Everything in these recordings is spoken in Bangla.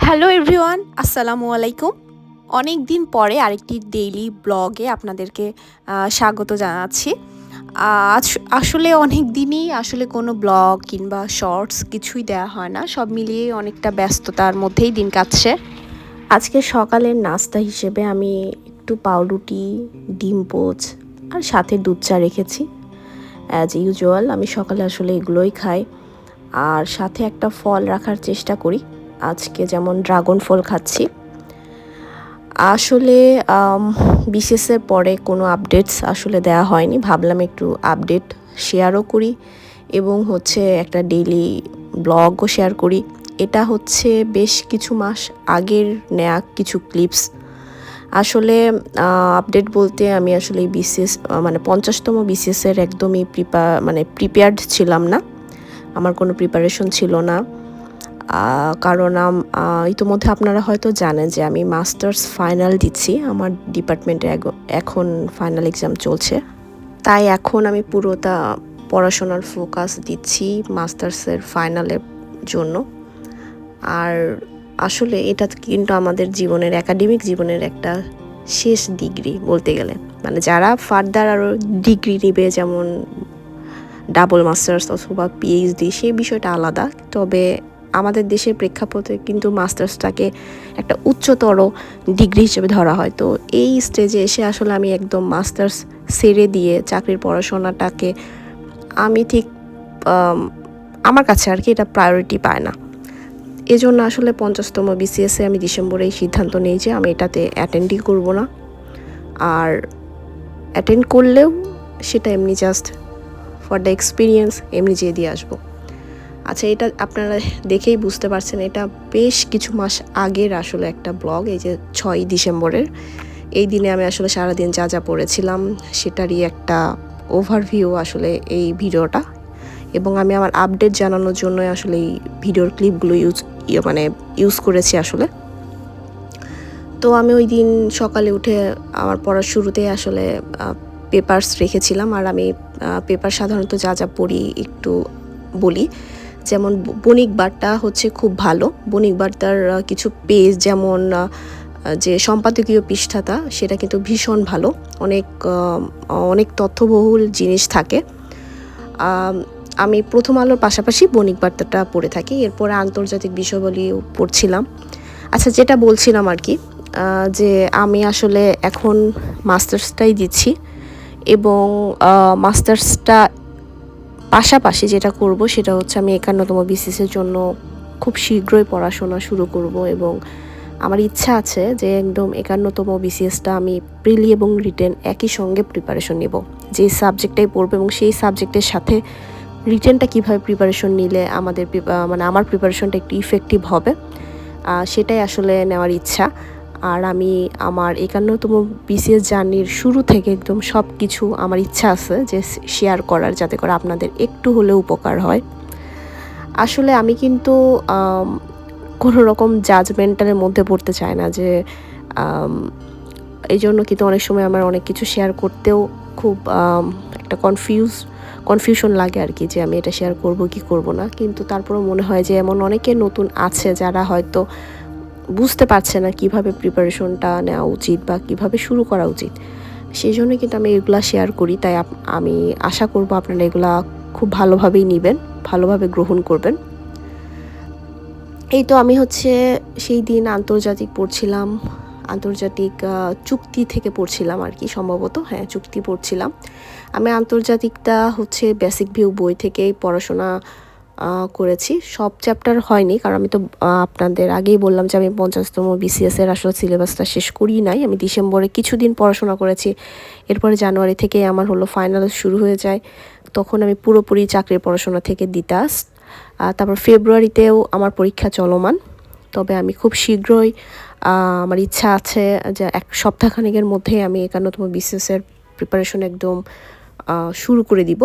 হ্যালো এভরিওয়ান, আসসালামু আলাইকুম। অনেক দিন পরে আরেকটি ডেইলি ব্লগে আপনাদেরকে স্বাগত জানাচ্ছি। আজ আসলে অনেক দিনই কোনো ব্লগ কিংবা শর্টস কিছুই দেওয়া হয় না, সব মিলিয়ে অনেকটা ব্যস্ততার মধ্যেই দিন কাটছে। আজকে সকালের নাস্তা হিসেবে আমি একটু পাউরুটি, ডিম পোচ আর সাথে দুধ চা রেখেছি। অ্যাজ ইউজুয়াল আমি সকালে আসলে এগুলোই খাই, আর সাথে একটা ফল রাখার চেষ্টা করি। আজকে যেমন ড্রাগন ফল খাচ্ছি। আসলে বিসিএসের পরে কোনো আপডেটস আসলে দেওয়া হয়নি, ভাবলাম একটু আপডেট শেয়ারও করি এবং একটা ডেইলি ব্লগও শেয়ার করি। এটা বেশ কিছু মাস আগের নেয়া কিছু ক্লিপস। আসলে আপডেট বলতে আমি আসলে বিসিএস 50তম বিসিএসের একদমই প্রিপেয়ার্ড ছিলাম না, আমার কোনো প্রিপারেশন ছিল না। কারণ ইতিমধ্যে আপনারা হয়তো জানেন যে আমি মাস্টার্স ফাইনাল দিচ্ছি, আমার ডিপার্টমেন্টে এখন ফাইনাল এক্সাম চলছে। তাই এখন আমি পুরোটা পড়াশোনার ফোকাস দিচ্ছি মাস্টার্সের ফাইনালের জন্য। আর আসলে এটা কিন্তু আমাদের জীবনের একাডেমিক জীবনের একটা শেষ ডিগ্রি বলতে গেলে, যারা ফার্দার আরও ডিগ্রি নেবে, যেমন ডাবল মাস্টার্স অথবা পিএইচডি, সেই বিষয়টা আলাদা। তবে আমাদের দেশের প্রেক্ষাপটে কিন্তু মাস্টার্সটাকে একটা উচ্চতর ডিগ্রি হিসেবে ধরা হয়। তো এই স্টেজে এসে আসলে আমি একদম মাস্টার্স ছেড়ে দিয়ে চাকরির পড়াশোনাটাকে আমি ঠিক আমার কাছে এটা প্রায়োরিটি পায় না। এজন্য আসলে 50তম বিসিএসে আমি ডিসেম্বরেই সিদ্ধান্ত নিই যে আমি এটাতে অ্যাটেন্ডই করব না, আর অ্যাটেন্ড করলেও সেটা এমনি জাস্ট ফর দ্য এক্সপিরিয়েন্স এমনি যেয়ে দিয়ে আসবো। আচ্ছা, এটা আপনারা দেখেই বুঝতে পারছেন, এটা বেশ কিছু মাস আগের আসলে একটা ব্লগ। এই যে 6ই ডিসেম্বরের এই দিনে আমি আসলে সারাদিন যা যা পড়েছিলাম সেটারই একটা ওভারভিউ আসলে এই ভিডিওটা, এবং আমি আমার আপডেট জানানোর জন্য আসলে এই ভিডিওর ক্লিপগুলো ইউজ করেছি আসলে। তো আমি ওই দিন সকালে উঠে আমার পড়ার শুরুতেই আসলে পেপারস রেখেছিলাম। আর আমি পেপার সাধারণত যা যা পড়ি একটু বলি। যেমন বণিক বার্তা খুব ভালো। বণিক বার্তার কিছু পেজ, যেমন যে সম্পাদকীয় পৃষ্ঠাটা, সেটা কিন্তু ভীষণ ভালো, অনেক তথ্যবহুল জিনিস থাকে। আমি প্রথম আলোর পাশাপাশি বণিক বার্তাটা পড়ে থাকি, এরপরে আন্তর্জাতিক বিষয়াবলী পড়ছিলাম। আচ্ছা, যেটা বলছিলাম আর কি, যে আমি আসলে এখন মাস্টার্সটাই দিচ্ছি, এবং মাস্টার্সটা পাশাপাশি যেটা করব সেটা আমি 51তম বিসিএসের জন্য খুব শীঘ্রই পড়াশোনা শুরু করব, এবং আমার ইচ্ছা আছে যে একদম 51তম বিসিএসটা আমি প্রিলি এবং রিটেন একই সঙ্গে প্রিপারেশন নেব। যে সাবজেক্টটাই পড়বো এবং সেই সাবজেক্টের সাথে রিটেনটা কীভাবে প্রিপারেশন নিলে আমার প্রিপারেশনটা একটু ইফেক্টিভ হবে, সেটাই আসলে নেওয়ার ইচ্ছা। আর আমি আমার 51তম বিসিএস জার্নির শুরু থেকে একদম সব কিছু আমার ইচ্ছা আছে যে শেয়ার করার, যাতে করে আপনাদের একটু হলেও উপকার হয়। আসলে আমি কিন্তু কোনো রকম জাজমেন্টালের মধ্যে পড়তে চাই না, যে এই জন্য কিন্তু অনেক সময় আমার অনেক কিছু শেয়ার করতেও খুব একটা কনফিউশন লাগে আর কি, যে আমি এটা শেয়ার করব কি করব না। কিন্তু তারপরেও মনে হয় যে এমন অনেকে নতুন আছে যারা হয়তো বুঝতে পারছে না কিভাবে প্রিপারেশনটা নেওয়া উচিত বা কিভাবে শুরু করা উচিত, সেই জন্য কিন্তু আমি এগুলা শেয়ার করি। তাই আমি আশা করব আপনারা এগুলা খুব ভালোভাবেই নেবেন, ভালোভাবে গ্রহণ করবেন। এই তো আমি সেই দিন আন্তর্জাতিক পড়ছিলাম, আন্তর্জাতিক চুক্তি থেকে পড়ছিলাম আর কি, সম্ভবত হ্যাঁ চুক্তি পড়ছিলাম আমি। আন্তর্জাতিকটা বেসিক ভিউ বই থেকেই পড়াশোনা করেছি, সব চ্যাপ্টার হয়নি, কারণ আমি তো আপনাদের আগেই বললাম যে আমি 50তম বিসিএসের আসলে সিলেবাসটা শেষ করি নাই। আমি ডিসেম্বরে কিছুদিন পড়াশোনা করেছি, এরপরে জানুয়ারি থেকে আমার ফাইনাল শুরু হয়ে যায়, তখন আমি পুরোপুরি চাকরির পড়াশোনা থেকে দিতাস। তারপর ফেব্রুয়ারিতেও আমার পরীক্ষা চলমান। তবে আমি খুব শীঘ্রই আমার ইচ্ছা আছে যে এক সপ্তাহখানেকের মধ্যে আমি 51তম বিসিএসের প্রিপারেশন একদম শুরু করে দিব।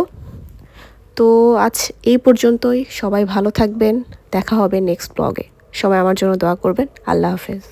তো আজ এই পর্যন্তই, সবাই ভালো থাকবেন, দেখা হবে নেক্সট ব্লগে। সবাই আমার জন্য দোয়া করবেন। আল্লাহ হাফেজ।